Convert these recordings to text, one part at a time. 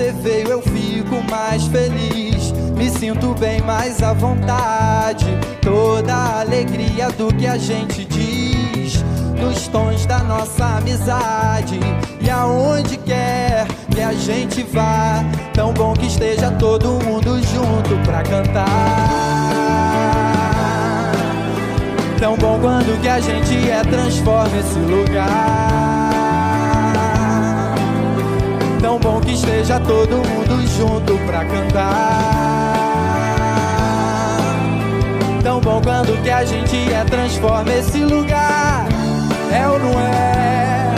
você veio eu fico mais feliz. Me sinto bem mais à vontade. Toda a alegria do que a gente diz nos tons da nossa amizade. E aonde quer que a gente vá, tão bom que esteja todo mundo junto pra cantar. Tão bom quando que a gente transforma esse lugar. Tão bom que esteja todo mundo junto pra cantar. Tão bom quando que a gente transforma esse lugar. É ou não é?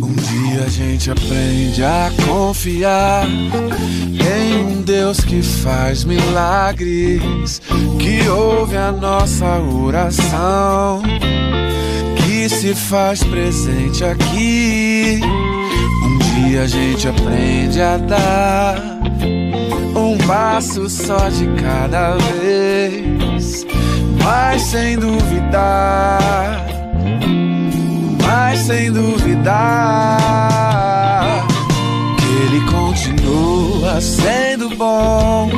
Um dia a gente aprende a confiar em um Deus que faz milagres, que ouve a nossa oração, que se faz presente aqui. Um dia a gente aprende a dar um passo só de cada vez, mas sem duvidar, mas sem duvidar que Ele continua sendo bom,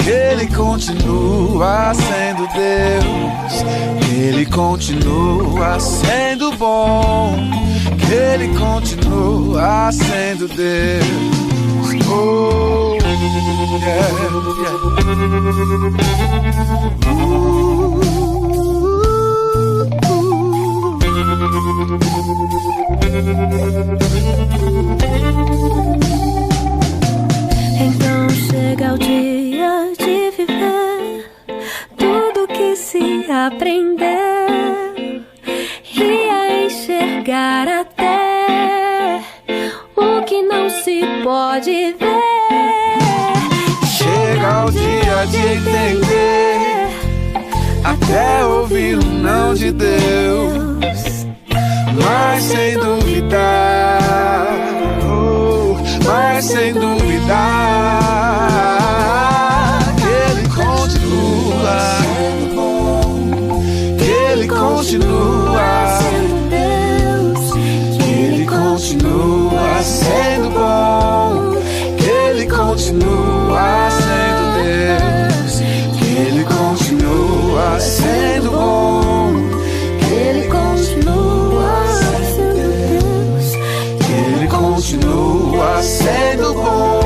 que Ele continua sendo Deus, que Ele continua sendo bom, que Ele continua sendo Deus. Oh, yeah, yeah. Então chega o dia de viver tudo que se aprender e a enxergar até o que não se pode ver. Chega o dia de entender, até ouvir o não de Deus, mas sem duvidar, oh, mas sem duvidar que Ele continua sendo bom, que Ele continua sendo Deus, que Ele continua sendo bom, que Ele continua sendo Deus, que Ele continua sendo bom, que Ele continua sendo Deus, que Ele continua sendo bom,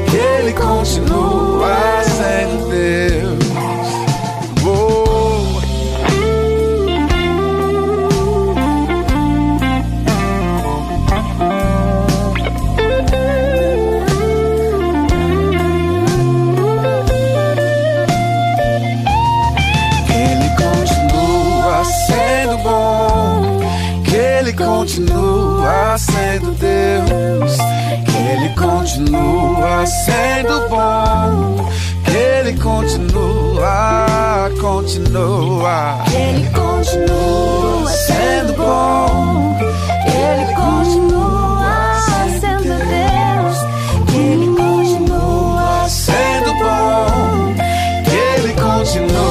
que Ele continua sendo Deus. Continua sendo Deus, que Ele continua sendo bom, que Ele continua, que Ele continua sendo bom, que Ele continua sendo Deus, que Ele continua sendo bom, que Ele continua.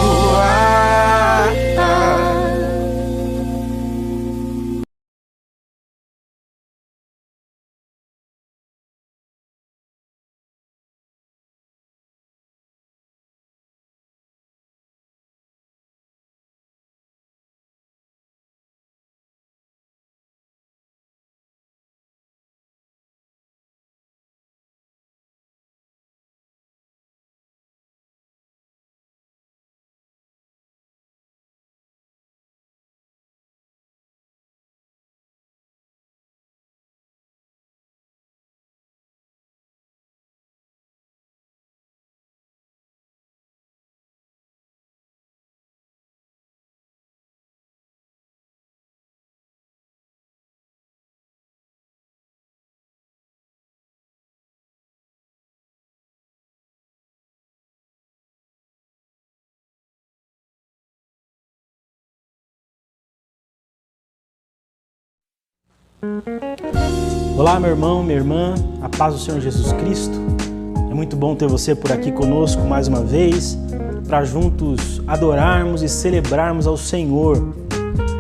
Olá, meu irmão, minha irmã, a paz do Senhor Jesus Cristo. É muito bom ter você por aqui conosco mais uma vez. para juntos adorarmos e celebrarmos ao Senhor.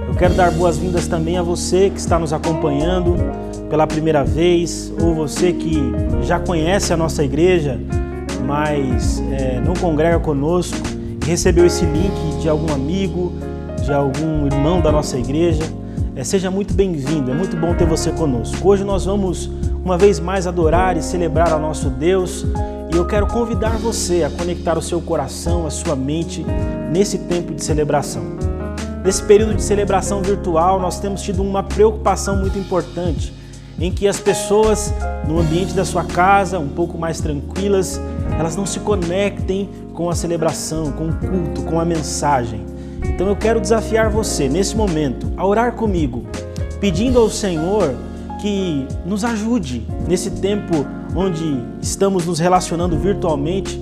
Eu quero dar boas-vindas também a você que está nos acompanhando pela primeira vez, ou você que já conhece a nossa igreja, mas não congrega conosco e recebeu esse link de algum amigo, de algum irmão da nossa igreja. Seja muito bem-vindo, é muito bom ter você conosco. Hoje nós vamos uma vez mais adorar e celebrar ao nosso Deus, e eu quero convidar você a conectar o seu coração, a sua mente nesse tempo de celebração. Nesse período de celebração virtual, nós temos tido uma preocupação muito importante em que as pessoas no ambiente da sua casa, um pouco mais tranquilas, elas não se conectem com a celebração, com o culto, com a mensagem. Então eu quero desafiar você nesse momento a orar comigo, pedindo ao Senhor que nos ajude nesse tempo onde estamos nos relacionando virtualmente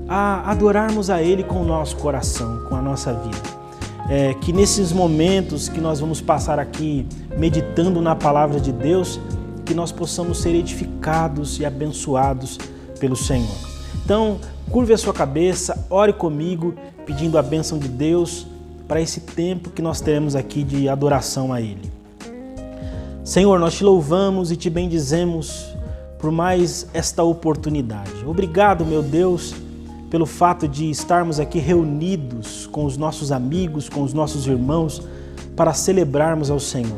a adorarmos a Ele com o nosso coração, com a nossa vida. Que nesses momentos que nós vamos passar aqui meditando na palavra de Deus, que nós possamos ser edificados e abençoados pelo Senhor. Então, curve a sua cabeça, ore comigo, pedindo a bênção de Deus para esse tempo que nós teremos aqui de adoração a Ele. Senhor, nós te louvamos e te bendizemos por mais esta oportunidade. Obrigado, meu Deus, pelo fato de estarmos aqui reunidos com os nossos amigos, com os nossos irmãos, para celebrarmos ao Senhor.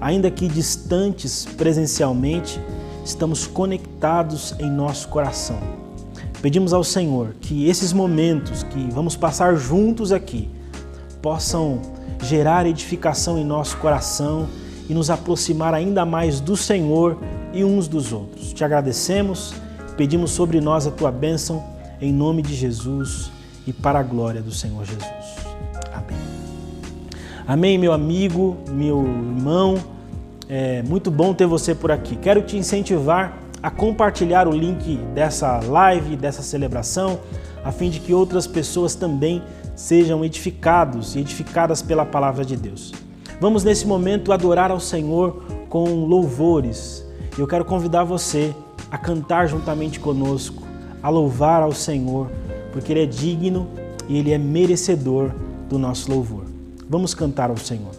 Ainda que distantes presencialmente, estamos conectados em nosso coração. Pedimos ao Senhor que esses momentos que vamos passar juntos aqui possam gerar edificação em nosso coração e nos aproximar ainda mais do Senhor e uns dos outros. Te agradecemos, pedimos sobre nós a Tua bênção, em nome de Jesus e para a glória do Senhor Jesus. Amém. Amém, meu amigo, meu irmão. É muito bom ter você por aqui. Quero te incentivar a compartilhar o link dessa live, dessa celebração, a fim de que outras pessoas também sejam edificados e edificadas pela palavra de Deus. Vamos nesse momento adorar ao Senhor com louvores. Eu quero convidar você a cantar juntamente conosco, a louvar ao Senhor, porque Ele é digno e Ele é merecedor do nosso louvor. Vamos cantar ao Senhor.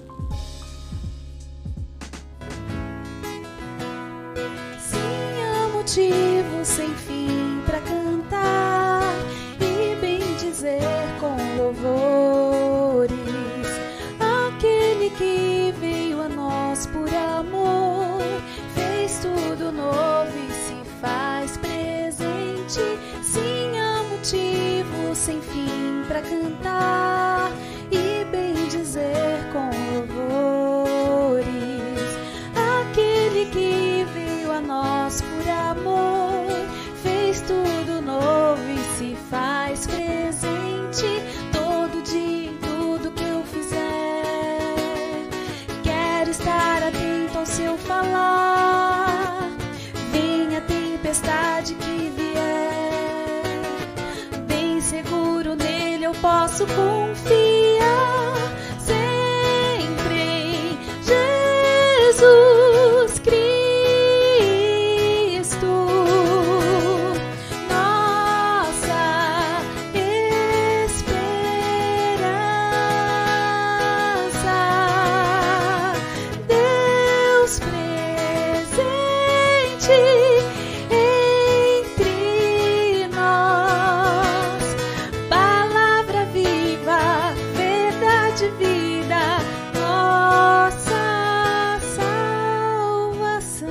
Sim, há motivo sem fim para cantar e bem dizer com louvores. Aquele que veio a nós por amor, fez tudo novo e se faz presente. Sim, há motivo sem fim para cantar e bem dizer com louvores. Aquele que veio a nós por amor, fez tudo novo e se faz presente. Todo dia em tudo que eu fizer, quero estar atento ao seu falar. Venha a tempestade que vier, bem seguro nele eu posso confiar. Sempre em Jesus Cristo, nossa esperança. Deus presente entre nós, palavra viva, verdade, vida, nossa salvação.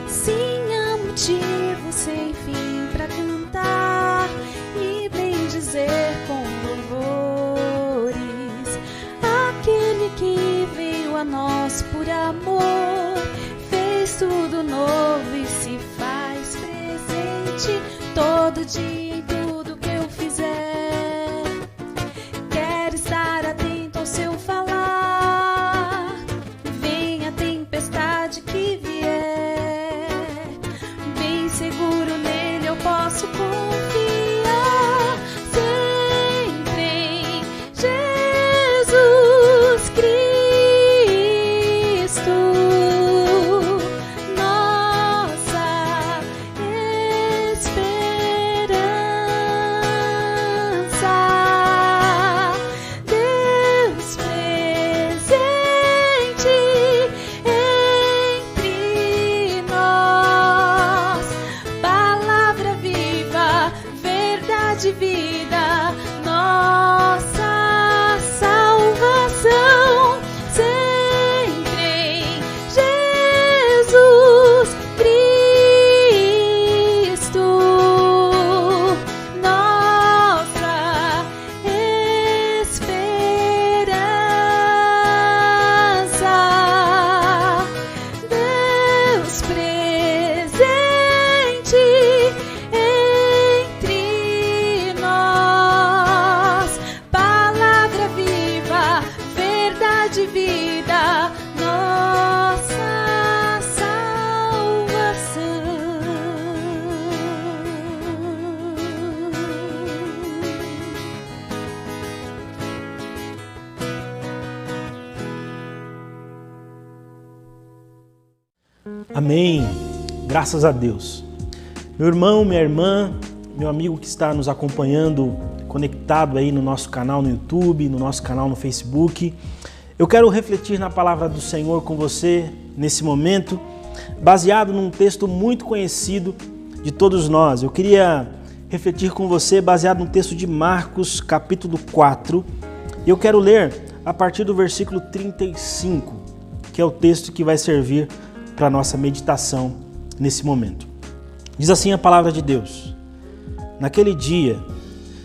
Sim, há motivo sem fim para cantar e bem dizer com louvores. Aquele que veio a nós por amor, fez tudo novo e se faz presente. Todo dia em tudo que eu fizer, quero estar atento ao seu falar. Venha a tempestade que vier, bem seguro nele eu posso confiar. Sempre em Jesus Cristo, Amém. Graças a Deus. Meu irmão, minha irmã, meu amigo que está nos acompanhando, conectado aí no nosso canal no YouTube, no nosso canal no Facebook, eu quero refletir na palavra do Senhor com você nesse momento, baseado num texto muito conhecido de todos nós. Eu queria refletir com você baseado no texto de Marcos, capítulo 4. E eu quero ler a partir do versículo 35, que é o texto que vai servir para a nossa meditação nesse momento. Diz assim a palavra de Deus: Naquele dia,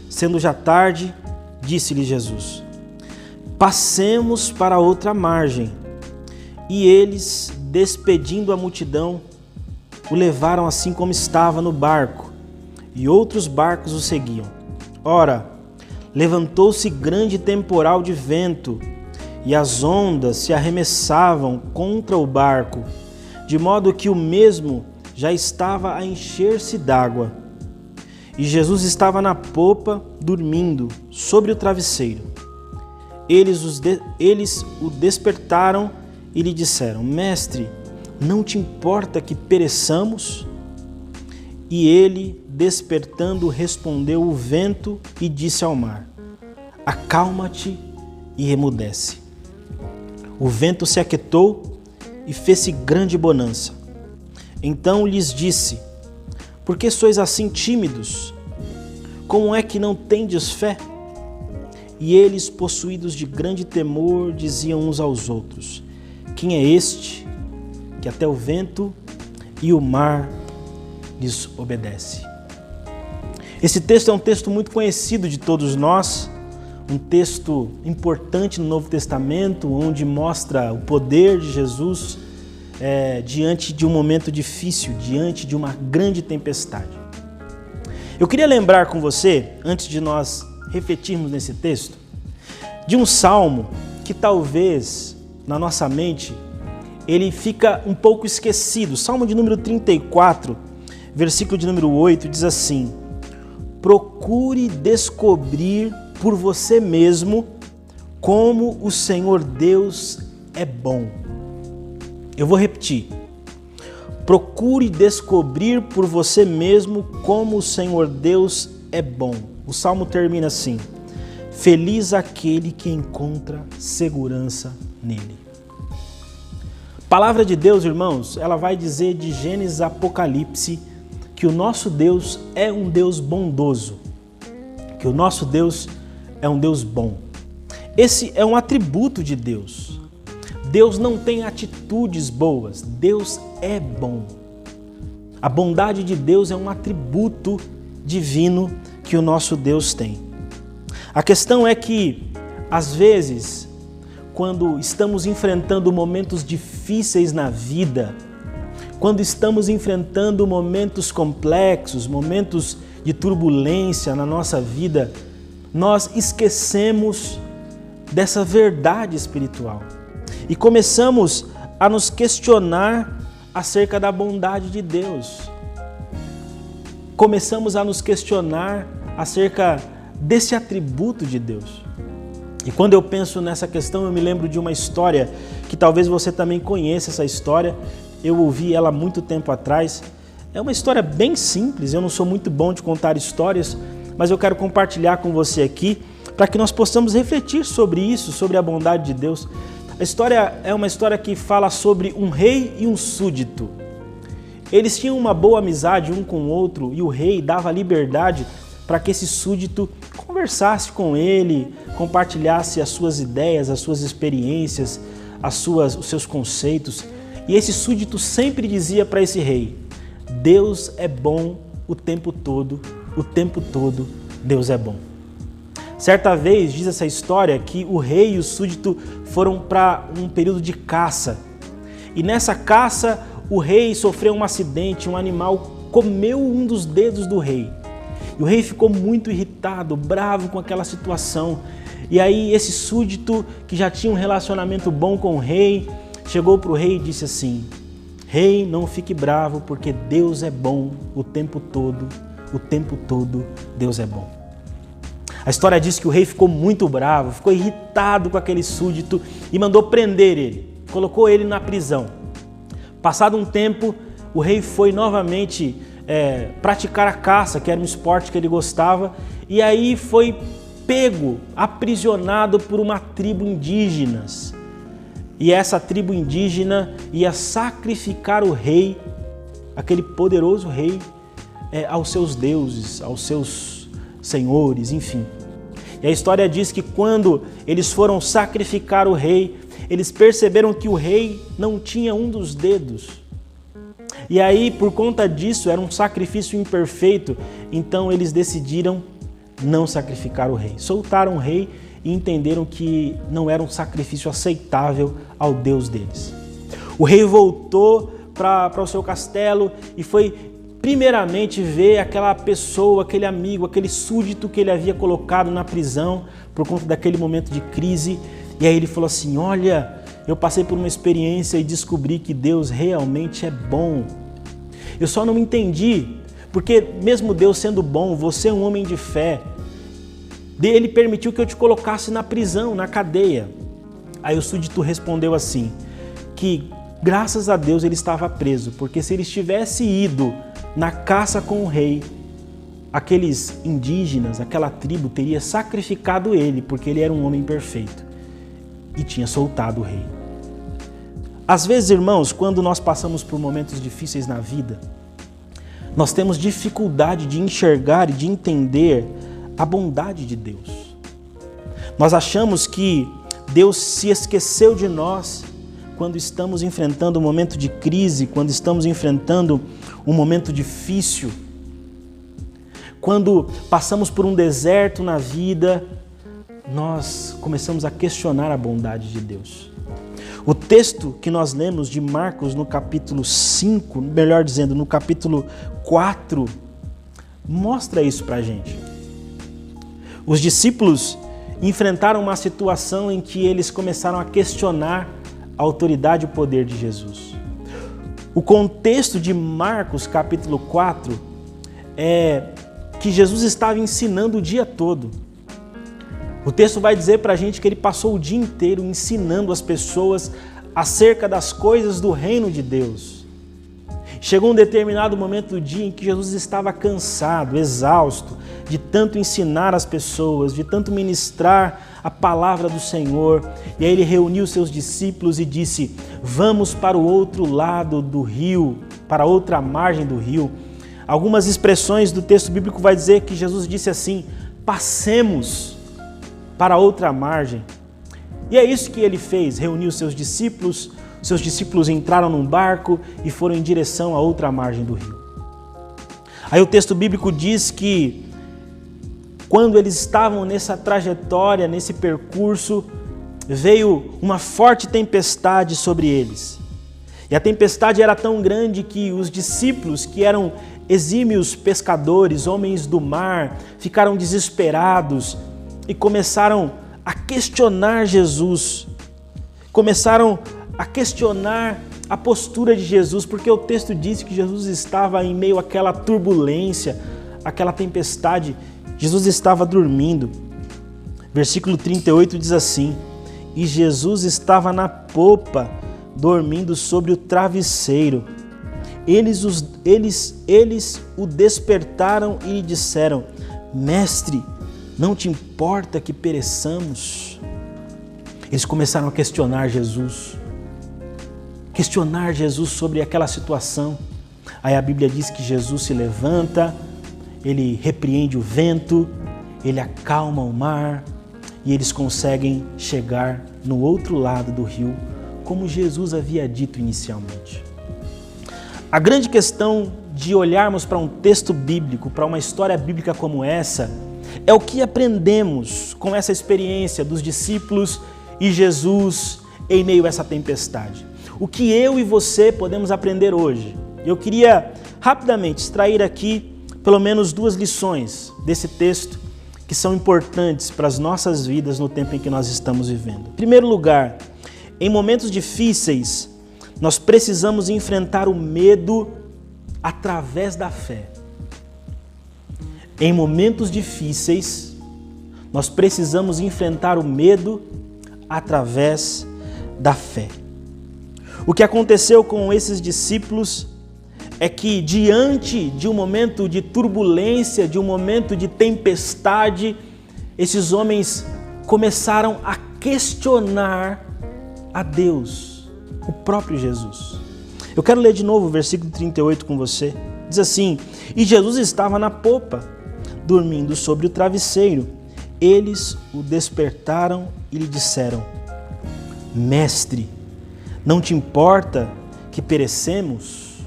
sendo já tarde, disse-lhe Jesus: Passemos para outra margem. E eles, despedindo a multidão, o levaram assim como estava no barco, e outros barcos o seguiam. Ora, levantou-se grande temporal de vento, e as ondas se arremessavam contra o barco, de modo que o mesmo já estava a encher-se d'água. E Jesus estava na popa, dormindo, sobre o travesseiro. Eles o despertaram e lhe disseram: Mestre, não te importa que pereçamos? E ele, despertando, respondeu o vento e disse ao mar: Acalma-te e remudece. O vento se aquietou e fez-se grande bonança. Então lhes disse: Por que sois assim tímidos? Como é que não tendes fé? E eles, possuídos de grande temor, diziam uns aos outros: Quem é este que até o vento e o mar lhes obedece? Esse texto é um texto muito conhecido de todos nós, um texto importante no Novo Testamento, onde mostra o poder de Jesus diante de um momento difícil, diante de uma grande tempestade. Eu queria lembrar com você, antes de nós refletirmos nesse texto, de um salmo que talvez na nossa mente ele fica um pouco esquecido. Salmo de número 34, versículo de número 8, diz assim: Procure descobrir por você mesmo como o Senhor Deus é bom. Eu vou repetir. Procure descobrir por você mesmo como o Senhor Deus é bom. O salmo termina assim: Feliz aquele que encontra segurança nele. A palavra de Deus, irmãos, ela vai dizer de Gênesis a Apocalipse que o nosso Deus é um Deus bondoso, que o nosso Deus é um Deus bom. Esse é um atributo de Deus. Deus não tem atitudes boas, Deus é bom. A bondade de Deus é um atributo divino que o nosso Deus tem. A questão é que, às vezes, quando estamos enfrentando momentos difíceis na vida, quando estamos enfrentando momentos complexos, momentos de turbulência na nossa vida, nós esquecemos dessa verdade espiritual e começamos a nos questionar acerca da bondade de Deus. Começamos a nos questionar acerca desse atributo de Deus. E quando eu penso nessa questão, eu me lembro de uma história que talvez você também conheça essa história. Eu ouvi ela há muito tempo atrás. É uma história bem simples, eu não sou muito bom de contar histórias, mas eu quero compartilhar com você aqui para que nós possamos refletir sobre isso, sobre a bondade de Deus. A história é uma história que fala sobre um rei e um súdito. Eles tinham uma boa amizade um com o outro e o rei dava liberdade para que esse súdito conversasse com ele, compartilhasse as suas ideias, as suas experiências, os seus conceitos. E esse súdito sempre dizia para esse rei: Deus é bom o tempo todo Deus é bom. Certa vez, diz essa história, que o rei e o súdito foram para um período de caça. E nessa caça, o rei sofreu um acidente, um animal comeu um dos dedos do rei. E o rei ficou muito irritado, bravo com aquela situação. E aí esse súdito, que já tinha um relacionamento bom com o rei, chegou para o rei e disse assim: Rei, não fique bravo, porque Deus é bom o tempo todo Deus é bom. A história diz que o rei ficou muito bravo, ficou irritado com aquele súdito e mandou prender ele, colocou ele na prisão. Passado um tempo, o rei foi novamente praticar a caça, que era um esporte que ele gostava, e aí foi pego, aprisionado por uma tribo indígenas. E essa tribo indígena ia sacrificar o rei, aquele poderoso rei, aos seus deuses, aos seus senhores, enfim. E a história diz que quando eles foram sacrificar o rei, eles perceberam que o rei não tinha um dos dedos. E aí, por conta disso, era um sacrifício imperfeito, então eles decidiram não sacrificar o rei. Soltaram o rei e entenderam que não era um sacrifício aceitável ao Deus deles. O rei voltou para o seu castelo e foi primeiramente ver aquela pessoa, aquele amigo, aquele súdito que ele havia colocado na prisão por conta daquele momento de crise. E aí ele falou assim: olha, eu passei por uma experiência e descobri que Deus realmente é bom. Eu só não entendi, porque mesmo Deus sendo bom, você é um homem de fé. Ele permitiu que eu te colocasse na prisão, na cadeia. Aí o súdito respondeu assim, que graças a Deus ele estava preso, porque se ele tivesse ido na caça com o rei, aqueles indígenas, aquela tribo teria sacrificado ele, porque ele era um homem perfeito e tinha soltado o rei. Às vezes, irmãos, quando nós passamos por momentos difíceis na vida, nós temos dificuldade de enxergar e de entender a bondade de Deus. Nós achamos que Deus se esqueceu de nós quando estamos enfrentando um momento de crise, quando estamos enfrentando um momento difícil, quando passamos por um deserto na vida, nós começamos a questionar a bondade de Deus. O texto que nós lemos de Marcos no capítulo 5, melhor dizendo, no capítulo 4, mostra isso pra gente. Os discípulos enfrentaram uma situação em que eles começaram a questionar a autoridade e o poder de Jesus. O contexto de Marcos capítulo 4 é que Jesus estava ensinando o dia todo. O texto vai dizer para a gente que ele passou o dia inteiro ensinando as pessoas acerca das coisas do reino de Deus. Chegou um determinado momento do dia em que Jesus estava cansado, exausto, de tanto ensinar as pessoas, de tanto ministrar a palavra do Senhor. E aí ele reuniu seus discípulos e disse: vamos para o outro lado do rio, para a outra margem do rio. Algumas expressões do texto bíblico vai dizer que Jesus disse assim: passemos para a outra margem. E é isso que ele fez, reuniu seus discípulos entraram num barco e foram em direção à outra margem do rio. Aí o texto bíblico diz que quando eles estavam nessa trajetória, nesse percurso, veio uma forte tempestade sobre eles. E a tempestade era tão grande que os discípulos, que eram exímios pescadores, homens do mar, ficaram desesperados e começaram a questionar Jesus. Começaram a questionar a postura de Jesus, porque o texto diz que Jesus estava em meio àquela turbulência, àquela tempestade. Jesus estava dormindo. Versículo 38 diz assim: e Jesus estava na popa, dormindo sobre o travesseiro. Eles o despertaram e lhe disseram: mestre, não te importa que pereçamos? Eles começaram a questionar Jesus sobre aquela situação. Aí a Bíblia diz que Jesus se levanta, ele repreende o vento, ele acalma o mar e eles conseguem chegar no outro lado do rio, como Jesus havia dito inicialmente. A grande questão de olharmos para um texto bíblico, para uma história bíblica como essa, é o que aprendemos com essa experiência dos discípulos e Jesus em meio a essa tempestade. O que eu e você podemos aprender hoje? Eu queria rapidamente extrair aqui pelo menos 2 lições desse texto que são importantes para as nossas vidas no tempo em que nós estamos vivendo. Em primeiro lugar, em momentos difíceis, nós precisamos enfrentar o medo através da fé. Em momentos difíceis, nós precisamos enfrentar o medo através da fé. O que aconteceu com esses discípulos é que, diante de um momento de turbulência, de um momento de tempestade, esses homens começaram a questionar a Deus, o próprio Jesus. Eu quero ler de novo o versículo 38 com você. Diz assim: e Jesus estava na popa, dormindo sobre o travesseiro. Eles o despertaram e lhe disseram: Mestre, não te importa que perecemos?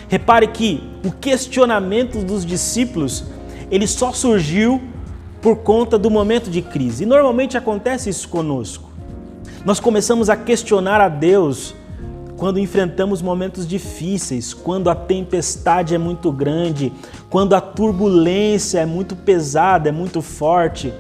Repare que o questionamento dos discípulos, ele só surgiu por conta do momento de crise. E normalmente acontece isso conosco. Nós começamos a questionar a Deus quando enfrentamos momentos difíceis, quando a tempestade é muito grande, quando a turbulência é muito pesada, é muito forte.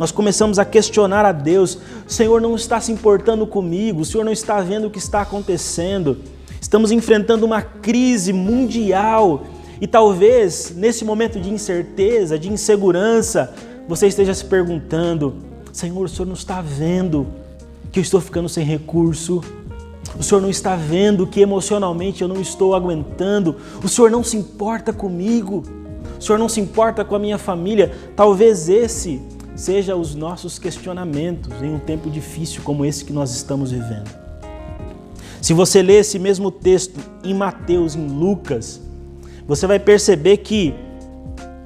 Nós começamos a questionar a Deus: o Senhor não está se importando comigo, o Senhor não está vendo o que está acontecendo. Estamos enfrentando uma crise mundial e talvez nesse momento de incerteza, de insegurança, você esteja se perguntando: Senhor, o Senhor não está vendo que eu estou ficando sem recurso? O Senhor não está vendo que emocionalmente eu não estou aguentando? O Senhor não se importa comigo? O Senhor não se importa com a minha família? Talvez esse seja os nossos questionamentos em um tempo difícil como esse que nós estamos vivendo. Se você ler esse mesmo texto em Mateus, em Lucas, você vai perceber que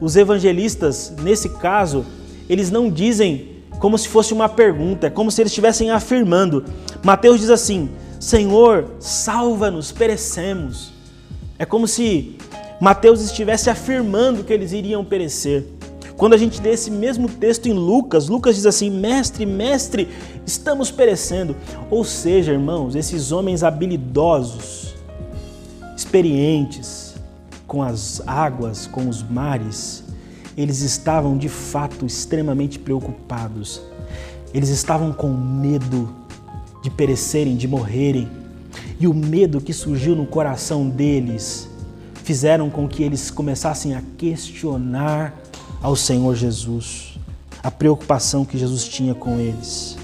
os evangelistas, nesse caso, eles não dizem como se fosse uma pergunta, é como se eles estivessem afirmando. Mateus diz assim: Senhor, salva-nos, perecemos. É como se Mateus estivesse afirmando que eles iriam perecer. Quando a gente lê esse mesmo texto em Lucas, Lucas diz assim: Mestre, mestre, estamos perecendo. Ou seja, irmãos, esses homens habilidosos, experientes com as águas, com os mares, eles estavam de fato extremamente preocupados. Eles estavam com medo de perecerem, de morrerem. E o medo que surgiu no coração deles fizeram com que eles começassem a questionar ao Senhor Jesus, a preocupação que Jesus tinha com eles.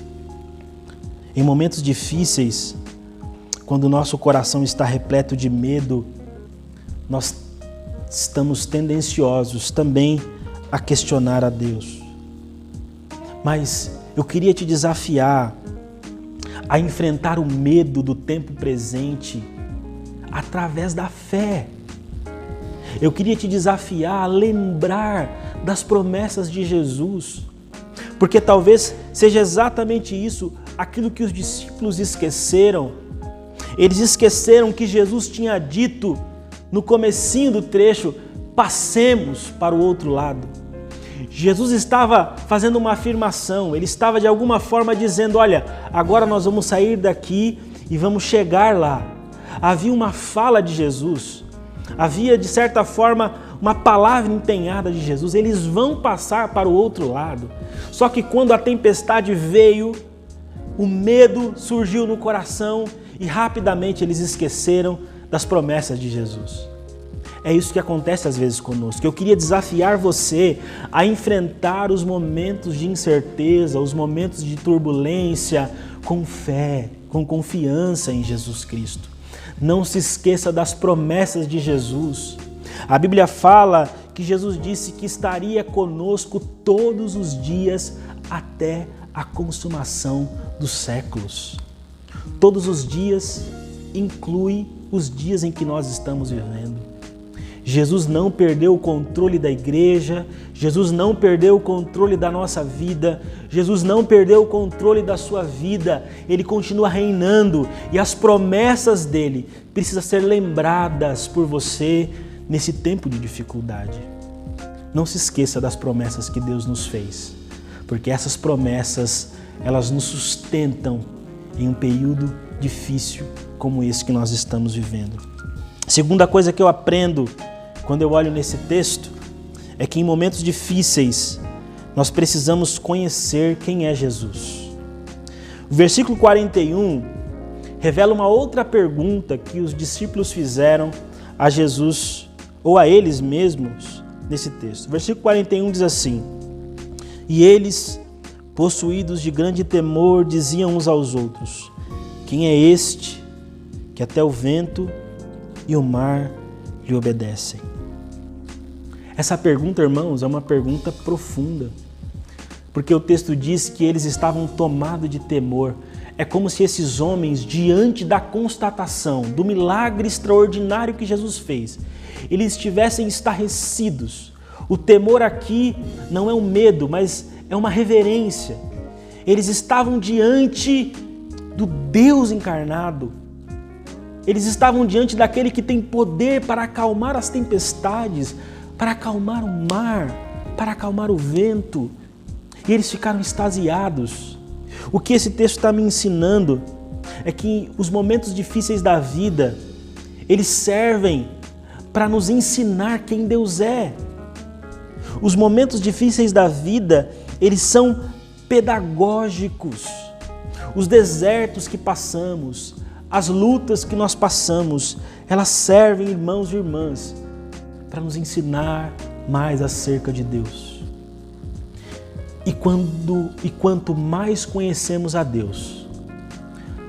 Em momentos difíceis, quando o nosso coração está repleto de medo, nós estamos tendenciosos também a questionar a Deus. Mas eu queria te desafiar a enfrentar o medo do tempo presente através da fé. Eu queria te desafiar a lembrar das promessas de Jesus, porque talvez seja exatamente isso, aquilo que os discípulos esqueceram. Eles esqueceram que Jesus tinha dito no comecinho do trecho: passemos para o outro lado. Jesus estava fazendo uma afirmação, ele estava de alguma forma dizendo: olha, agora nós vamos sair daqui e vamos chegar lá. Havia uma fala de Jesus, havia de certa forma uma palavra empenhada de Jesus: eles vão passar para o outro lado. Só que quando a tempestade veio, o medo surgiu no coração e rapidamente eles esqueceram das promessas de Jesus. É isso que acontece às vezes conosco. Eu queria desafiar você a enfrentar os momentos de incerteza, os momentos de turbulência com fé, com confiança em Jesus Cristo. Não se esqueça das promessas de Jesus. A Bíblia fala que Jesus disse que estaria conosco todos os dias até a consumação dos séculos. Todos os dias inclui os dias em que nós estamos vivendo. Jesus não perdeu o controle da igreja, Jesus não perdeu o controle da nossa vida, Jesus não perdeu o controle da sua vida, Ele continua reinando e as promessas dele precisam ser lembradas por você nesse tempo de dificuldade. Não se esqueça das promessas que Deus nos fez, porque essas promessas, elas nos sustentam em um período difícil como esse que nós estamos vivendo. Segunda coisa que eu aprendo quando eu olho nesse texto é que em momentos difíceis nós precisamos conhecer quem é Jesus. O versículo 41 revela uma outra pergunta que os discípulos fizeram a Jesus ou a eles mesmos nesse texto. O versículo 41 diz assim: e eles, possuídos de grande temor, diziam uns aos outros: quem é este que até o vento e o mar lhe obedecem. Essa pergunta, irmãos, é uma pergunta profunda, porque o texto diz que eles estavam tomados de temor. É como se esses homens, diante da constatação do milagre extraordinário que Jesus fez, eles estivessem estarrecidos. O temor aqui não é um medo, mas é uma reverência. Eles estavam diante do Deus encarnado. Eles estavam diante daquele que tem poder para acalmar as tempestades, para acalmar o mar, para acalmar o vento. E eles ficaram extasiados. O que esse texto está me ensinando é que os momentos difíceis da vida, eles servem para nos ensinar quem Deus é. Os momentos difíceis da vida, eles são pedagógicos. Os desertos que passamos, as lutas que nós passamos, elas servem, irmãos e irmãs, para nos ensinar mais acerca de Deus. E quanto mais conhecemos a Deus,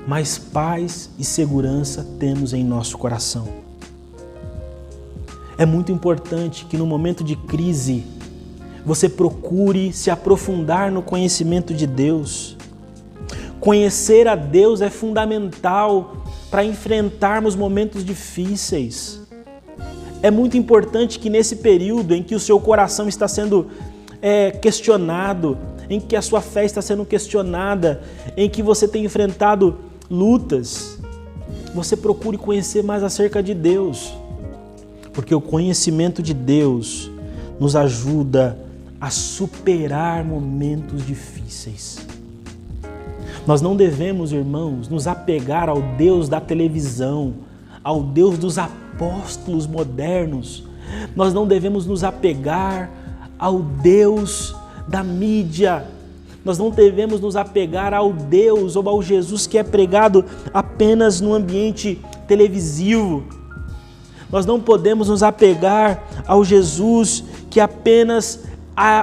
mais paz e segurança temos em nosso coração. É muito importante que no momento de crise você procure se aprofundar no conhecimento de Deus. Conhecer a Deus é fundamental para enfrentarmos momentos difíceis. É muito importante que nesse período em que o seu coração está sendo questionado, em que a sua fé está sendo questionada, em que você tem enfrentado lutas, você procure conhecer mais acerca de Deus, porque o conhecimento de Deus nos ajuda a superar momentos difíceis. Nós não devemos, irmãos, nos apegar ao Deus da televisão, ao Deus dos apóstolos modernos. Nós não devemos nos apegar ao Deus da mídia. Nós não devemos nos apegar ao Deus ou ao Jesus que é pregado apenas no ambiente televisivo. Nós não podemos nos apegar ao Jesus que apenas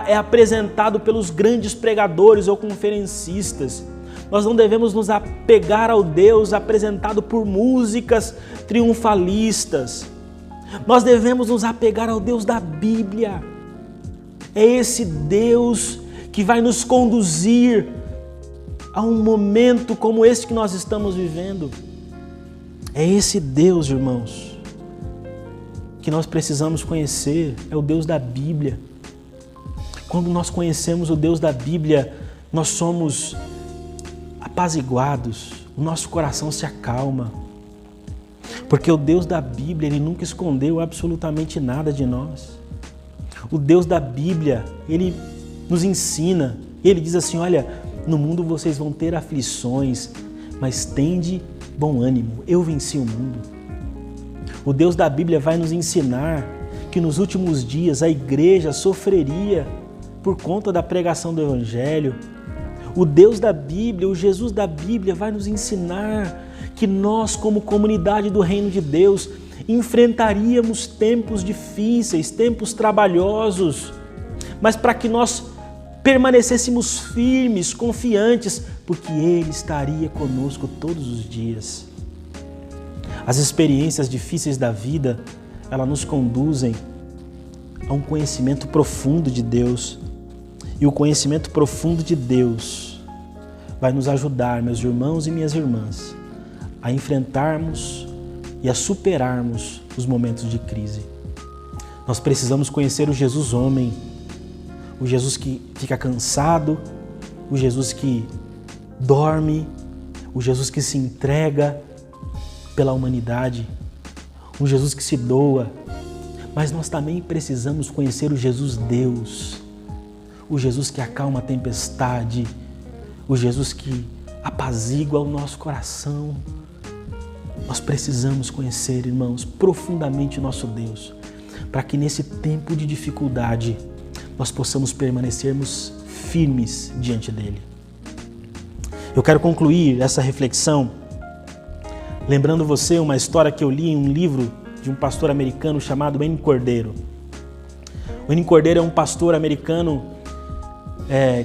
é apresentado pelos grandes pregadores ou conferencistas. Nós não devemos nos apegar ao Deus apresentado por músicas triunfalistas. Nós devemos nos apegar ao Deus da Bíblia. É esse Deus que vai nos conduzir a um momento como esse que nós estamos vivendo. É esse Deus, irmãos, que nós precisamos conhecer. É o Deus da Bíblia. Quando nós conhecemos o Deus da Bíblia, nós somos apaziguados, o nosso coração se acalma. Porque o Deus da Bíblia, Ele nunca escondeu absolutamente nada de nós. O Deus da Bíblia, Ele nos ensina. Ele diz assim, olha, no mundo vocês vão ter aflições, mas tende bom ânimo, eu venci o mundo. O Deus da Bíblia vai nos ensinar que nos últimos dias a igreja sofreria por conta da pregação do Evangelho. O Deus da Bíblia, o Jesus da Bíblia vai nos ensinar que nós, como comunidade do Reino de Deus, enfrentaríamos tempos difíceis, tempos trabalhosos, mas para que nós permanecêssemos firmes, confiantes, porque Ele estaria conosco todos os dias. As experiências difíceis da vida, elas nos conduzem a um conhecimento profundo de Deus. E o conhecimento profundo de Deus vai nos ajudar, meus irmãos e minhas irmãs, a enfrentarmos e a superarmos os momentos de crise. Nós precisamos conhecer o Jesus homem, o Jesus que fica cansado, o Jesus que dorme, o Jesus que se entrega pela humanidade, um Jesus que se doa. Mas nós também precisamos conhecer o Jesus Deus, o Jesus que acalma a tempestade, o Jesus que apazigua o nosso coração. Nós precisamos conhecer, irmãos, profundamente o nosso Deus, para que nesse tempo de dificuldade nós possamos permanecermos firmes diante dele. Eu quero concluir essa reflexão lembrando você uma história que eu li em um livro de um pastor americano chamado Wayne Cordeiro. Wayne Cordeiro é um pastor americano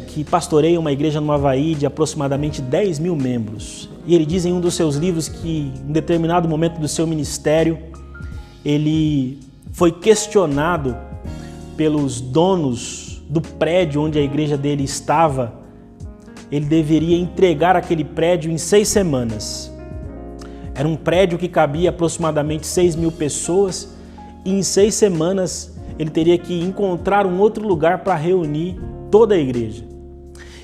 que pastoreia uma igreja no Havaí de aproximadamente 10 mil membros. E ele diz em um dos seus livros que em determinado momento do seu ministério, ele foi questionado pelos donos do prédio onde a igreja dele estava. Ele deveria entregar aquele prédio em 6 semanas. Era um prédio que cabia aproximadamente 6.000 pessoas e em 6 semanas ele teria que encontrar um outro lugar para reunir toda a igreja.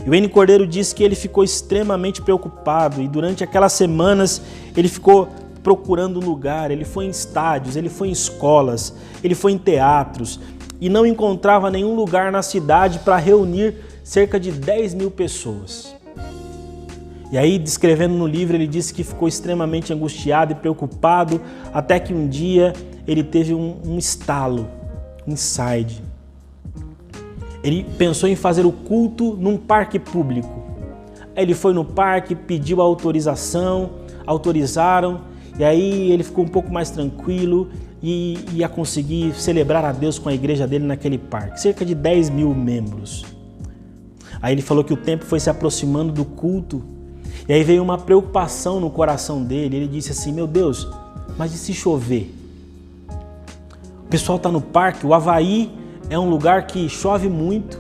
E o N. Cordeiro disse que ele ficou extremamente preocupado e durante aquelas semanas ele ficou procurando um lugar. Ele foi em estádios, ele foi em escolas, ele foi em teatros e não encontrava nenhum lugar na cidade para reunir cerca de 10.000 pessoas. E aí, descrevendo no livro, ele disse que ficou extremamente angustiado e preocupado até que um dia ele teve um estalo, um insight. Ele pensou em fazer o culto num parque público. Aí ele foi no parque, pediu a autorização, autorizaram, e aí ele ficou um pouco mais tranquilo e ia conseguir celebrar a Deus com a igreja dele naquele parque. Cerca de 10.000 membros. Aí ele falou que o tempo foi se aproximando do culto, e aí veio uma preocupação no coração dele. Ele disse assim: meu Deus, mas e se chover? O pessoal está no parque, o Havaí é um lugar que chove muito.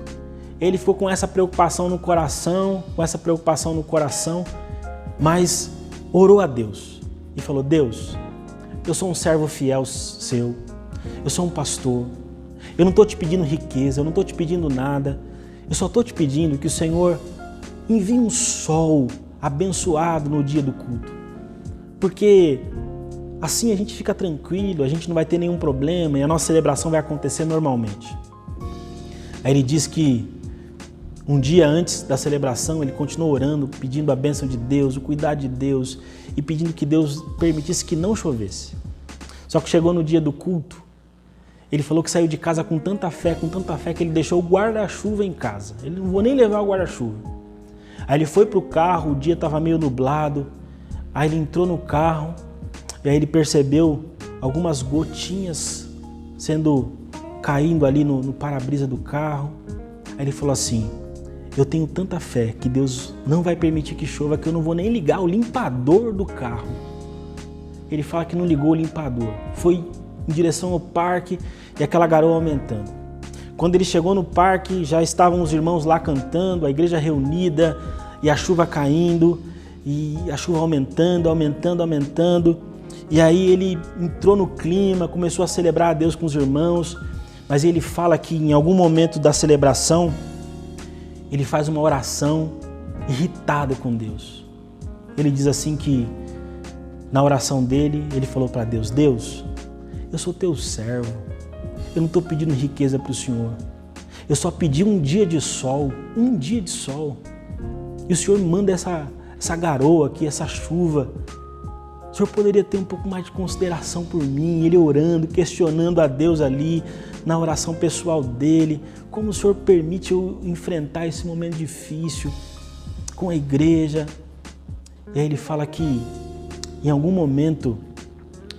Ele ficou com essa preocupação no coração, mas orou a Deus e falou: Deus, eu sou um servo fiel seu, eu sou um pastor, eu não estou te pedindo riqueza, eu não estou te pedindo nada, eu só estou te pedindo que o Senhor envie um sol abençoado no dia do culto, porque assim a gente fica tranquilo, a gente não vai ter nenhum problema e a nossa celebração vai acontecer normalmente. Aí ele diz que um dia antes da celebração ele continuou orando, pedindo a bênção de Deus, o cuidado de Deus e pedindo que Deus permitisse que não chovesse. Só que chegou no dia do culto, ele falou que saiu de casa com tanta fé que ele deixou o guarda-chuva em casa. Ele não vou nem levar o guarda-chuva. Aí ele foi para o carro, o dia estava meio nublado, aí ele entrou no carro e aí ele percebeu algumas gotinhas caindo ali no para-brisa do carro. Aí ele falou assim: eu tenho tanta fé que Deus não vai permitir que chova que eu não vou nem ligar o limpador do carro. Ele fala que não ligou o limpador, foi em direção ao parque e aquela garoa aumentando. Quando ele chegou no parque, já estavam os irmãos lá cantando, a igreja reunida e a chuva caindo e a chuva aumentando. E aí ele entrou no clima, começou a celebrar a Deus com os irmãos, mas ele fala que em algum momento da celebração, ele faz uma oração irritado com Deus. Ele diz assim que na oração dele, ele falou para Deus: Deus, eu sou teu servo, eu não estou pedindo riqueza para o Senhor, eu só pedi um dia de sol, e o Senhor me manda essa garoa aqui, essa chuva. O Senhor poderia ter um pouco mais de consideração por mim. Ele orando, questionando a Deus ali, na oração pessoal dele, como o Senhor permite eu enfrentar esse momento difícil com a igreja. E aí ele fala que em algum momento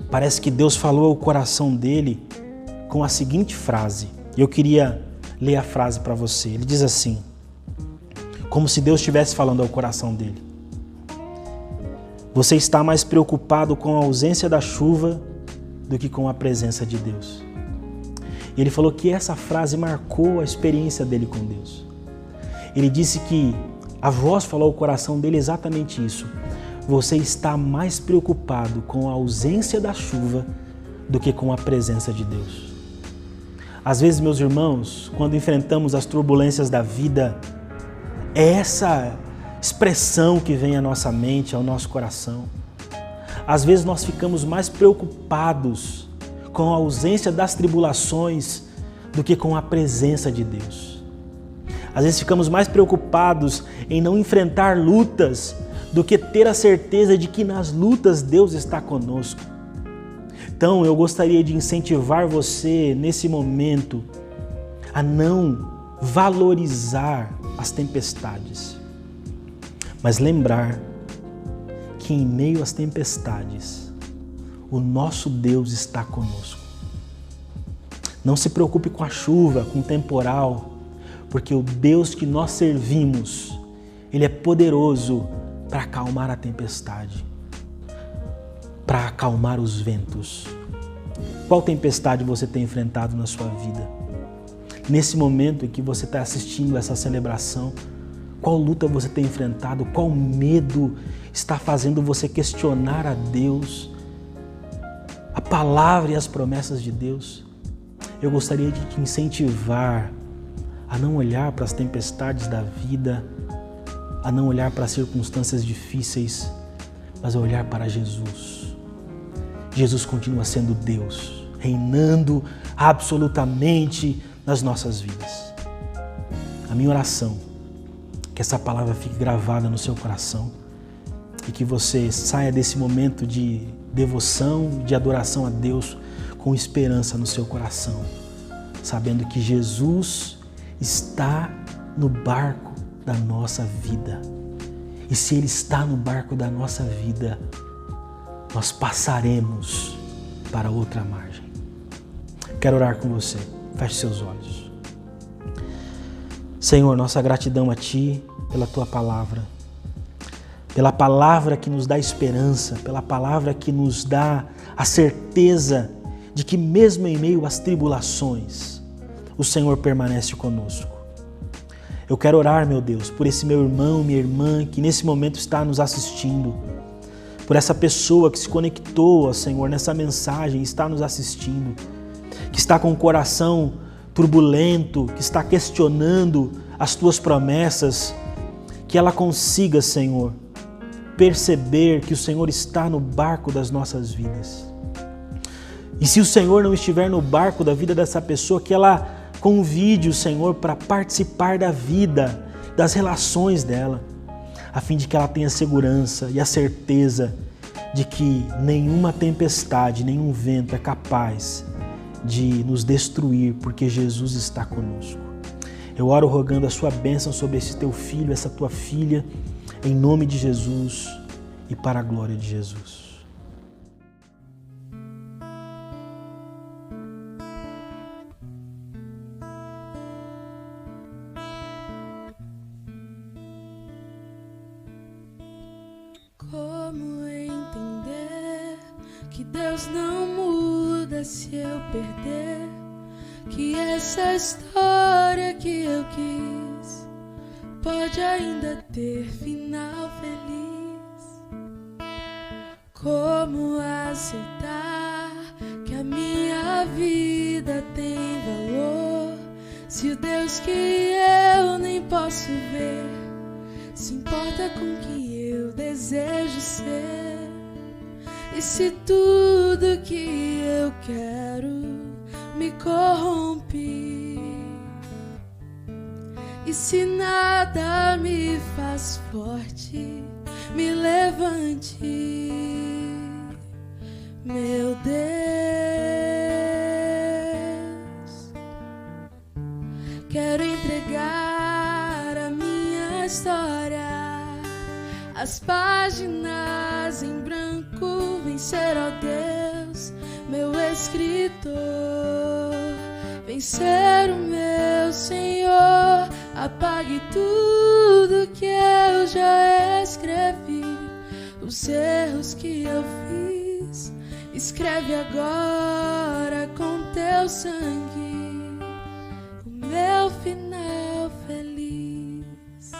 parece que Deus falou ao coração dele com a seguinte frase. Eu queria ler a frase para você. Ele diz assim, como se Deus estivesse falando ao coração dele: você está mais preocupado com a ausência da chuva do que com a presença de Deus. E ele falou que essa frase marcou a experiência dele com Deus. Ele disse que a voz falou ao coração dele exatamente isso: você está mais preocupado com a ausência da chuva do que com a presença de Deus. Às vezes, meus irmãos, quando enfrentamos as turbulências da vida, é essa expressão que vem à nossa mente, ao nosso coração. Às vezes nós ficamos mais preocupados com a ausência das tribulações do que com a presença de Deus. Às vezes ficamos mais preocupados em não enfrentar lutas do que ter a certeza de que nas lutas Deus está conosco. Então eu gostaria de incentivar você nesse momento a não valorizar as tempestades, mas lembrar que em meio às tempestades, o nosso Deus está conosco. Não se preocupe com a chuva, com o temporal, porque o Deus que nós servimos, Ele é poderoso para acalmar a tempestade, para acalmar os ventos. Qual tempestade você tem enfrentado na sua vida? Nesse momento em que você está assistindo essa celebração, qual luta você tem enfrentado? Qual medo está fazendo você questionar a Deus, a palavra e as promessas de Deus? Eu gostaria de te incentivar a não olhar para as tempestades da vida, a não olhar para as circunstâncias difíceis, mas a olhar para Jesus. Jesus continua sendo Deus, reinando absolutamente nas nossas vidas. A minha oração é que essa palavra fique gravada no seu coração e que você saia desse momento de devoção, de adoração a Deus com esperança no seu coração, sabendo que Jesus está no barco da nossa vida. E se Ele está no barco da nossa vida, nós passaremos para outra margem. Quero orar com você. Feche seus olhos. Senhor, nossa gratidão a Ti pela Tua palavra. Pela palavra que nos dá esperança, pela palavra que nos dá a certeza de que mesmo em meio às tribulações, o Senhor permanece conosco. Eu quero orar, meu Deus, por esse meu irmão, minha irmã, que nesse momento está nos assistindo, por essa pessoa que se conectou, Senhor, nessa mensagem, está nos assistindo, que está com o coração turbulento, que está questionando as Tuas promessas, que ela consiga, Senhor, perceber que o Senhor está no barco das nossas vidas. E se o Senhor não estiver no barco da vida dessa pessoa, que ela convide o Senhor para participar da vida, das relações dela, a fim de que ela tenha segurança e a certeza de que nenhuma tempestade, nenhum vento é capaz de nos destruir, porque Jesus está conosco. Eu oro rogando a Sua bênção sobre esse Teu filho, essa Tua filha, em nome de Jesus e para a glória de Jesus. Como entender que Deus não muda se eu perder? Que essa história que eu quis pode ainda ter final feliz. Como aceitar que a minha vida tem valor, se o Deus que eu nem posso ver se importa com o que eu desejo ser? E se tudo que eu quero me corrompe? E se nada me faz forte, me levante, meu Deus. Quero entregar a minha história, as páginas em branco, vencer, ó Deus, meu escritor, vencer o meu Senhor. Apague tudo que eu já escrevi, os erros que eu fiz, escreve agora com Teu sangue o meu final feliz.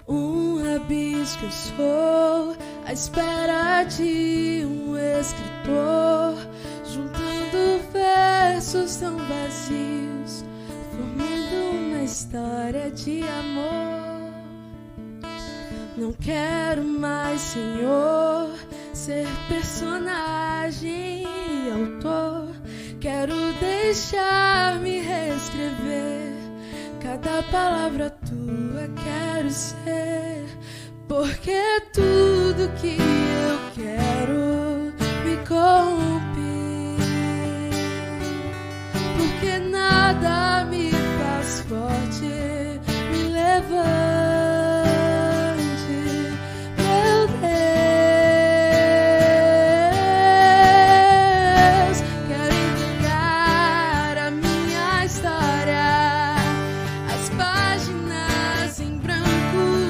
Um rabisco eu sou, à espera de um escritor, juntando versos tão vazios, formando uma história de amor. Não quero mais, Senhor, ser personagem e autor. Quero deixar-me reescrever cada palavra Tua, quero ser, porque tudo que eu quero me corrompe, porque nada me faz forte, me levante, meu Deus. Quero entregar a minha história, as páginas em branco,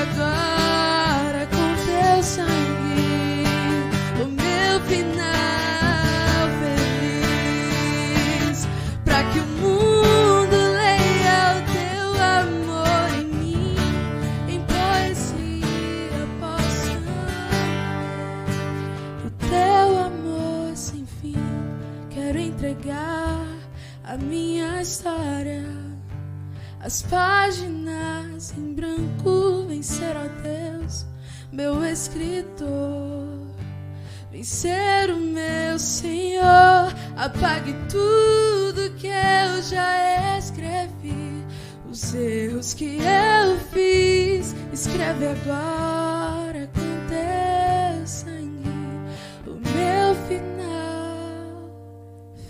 agora com teu sangue o meu final feliz, pra que o mundo leia o teu amor em mim, em poesia possa o teu amor sem fim. Quero entregar a minha história, as páginas em branco, vencer, ó Deus, meu escritor. Vencer o meu Senhor, apague tudo que eu já escrevi, os erros que eu fiz, escreve agora com teu sangue o meu final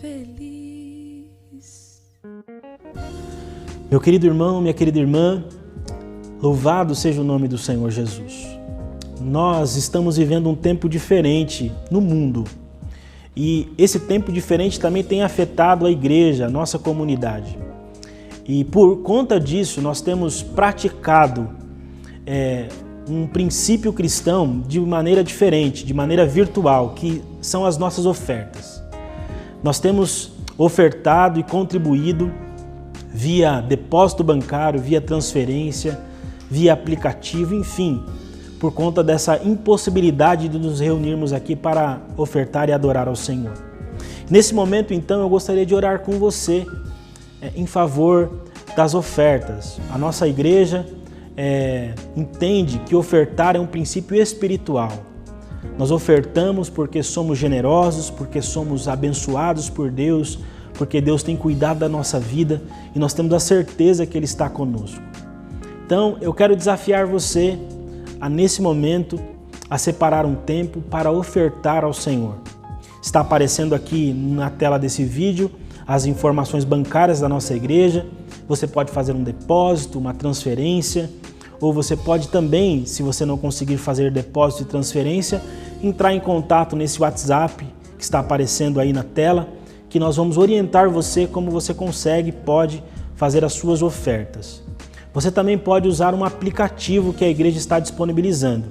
feliz. Meu querido irmão, minha querida irmã, louvado seja o nome do Senhor Jesus. Nós estamos vivendo um tempo diferente no mundo e esse tempo diferente também tem afetado a igreja, a nossa comunidade. E por conta disso nós temos praticado um princípio cristão de maneira diferente, de maneira virtual, que são as nossas ofertas. Nós temos ofertado e contribuído via depósito bancário, via transferência, via aplicativo, enfim, por conta dessa impossibilidade de nos reunirmos aqui para ofertar e adorar ao Senhor. Nesse momento, então, eu gostaria de orar com você em favor das ofertas. A nossa igreja entende que ofertar é um princípio espiritual. Nós ofertamos porque somos generosos, porque somos abençoados por Deus, porque Deus tem cuidado da nossa vida e nós temos a certeza que Ele está conosco. Então, eu quero desafiar você nesse momento, a separar um tempo para ofertar ao Senhor. Está aparecendo aqui na tela desse vídeo as informações bancárias da nossa igreja. Você pode fazer um depósito, uma transferência, ou você pode também, se você não conseguir fazer depósito e transferência, entrar em contato nesse WhatsApp que está aparecendo aí na tela, que nós vamos orientar você como você pode fazer as suas ofertas. Você também pode usar um aplicativo que a igreja está disponibilizando.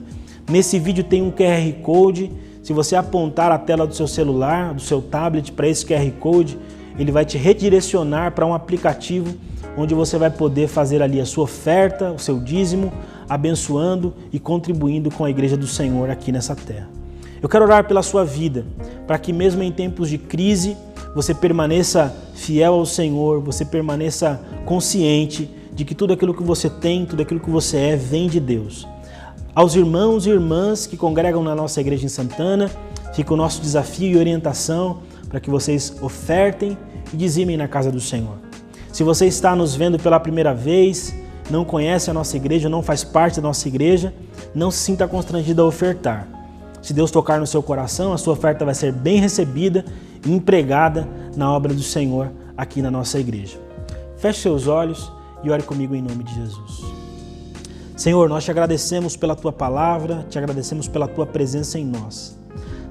Nesse vídeo tem um QR Code. Se você apontar a tela do seu celular, do seu tablet para esse QR Code, ele vai te redirecionar para um aplicativo onde você vai poder fazer ali a sua oferta, o seu dízimo, abençoando e contribuindo com a igreja do Senhor aqui nessa terra. Eu quero orar pela sua vida, para que mesmo em tempos de crise, você permaneça fiel ao Senhor, você permaneça consciente de que tudo aquilo que você tem, tudo aquilo que você é, vem de Deus. Aos irmãos e irmãs que congregam na nossa igreja em Santana, fica o nosso desafio e orientação para que vocês ofertem e dizimem na casa do Senhor. Se você está nos vendo pela primeira vez, não conhece a nossa igreja, não faz parte da nossa igreja, não se sinta constrangido a ofertar. Se Deus tocar no seu coração, a sua oferta vai ser bem recebida e empregada na obra do Senhor aqui na nossa igreja. Feche seus olhos e ore comigo em nome de Jesus. Senhor, nós te agradecemos pela Tua palavra, te agradecemos pela Tua presença em nós.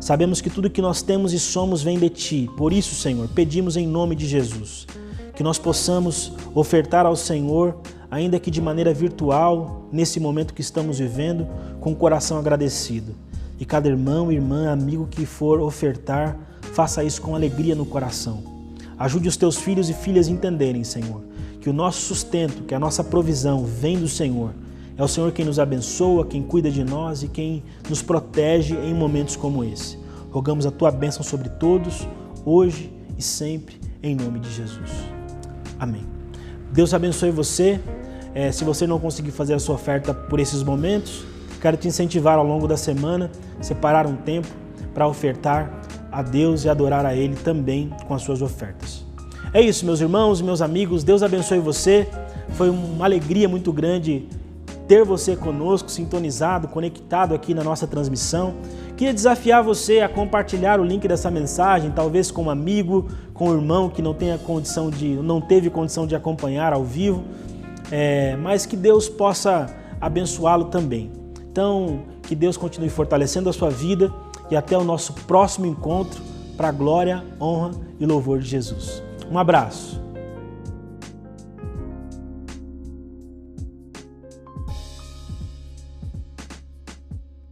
Sabemos que tudo que nós temos e somos vem de Ti. Por isso, Senhor, pedimos em nome de Jesus que nós possamos ofertar ao Senhor, ainda que de maneira virtual, nesse momento que estamos vivendo, com o coração agradecido. E cada irmão, irmã, amigo que for ofertar, faça isso com alegria no coração. Ajude os Teus filhos e filhas a entenderem, Senhor, que o nosso sustento, que a nossa provisão vem do Senhor. É o Senhor quem nos abençoa, quem cuida de nós e quem nos protege em momentos como esse. Rogamos a Tua bênção sobre todos, hoje e sempre, em nome de Jesus. Amém. Deus abençoe você. Se você não conseguir fazer a sua oferta por esses momentos, quero te incentivar ao longo da semana, separar um tempo para ofertar a Deus e adorar a Ele também com as suas ofertas. É isso, meus irmãos e meus amigos, Deus abençoe você. Foi uma alegria muito grande ter você conosco, sintonizado, conectado aqui na nossa transmissão. Queria desafiar você a compartilhar o link dessa mensagem, talvez com um amigo, com um irmão que não teve condição de acompanhar ao vivo, mas que Deus possa abençoá-lo também. Então, que Deus continue fortalecendo a sua vida e até o nosso próximo encontro para a glória, honra e louvor de Jesus. Um abraço.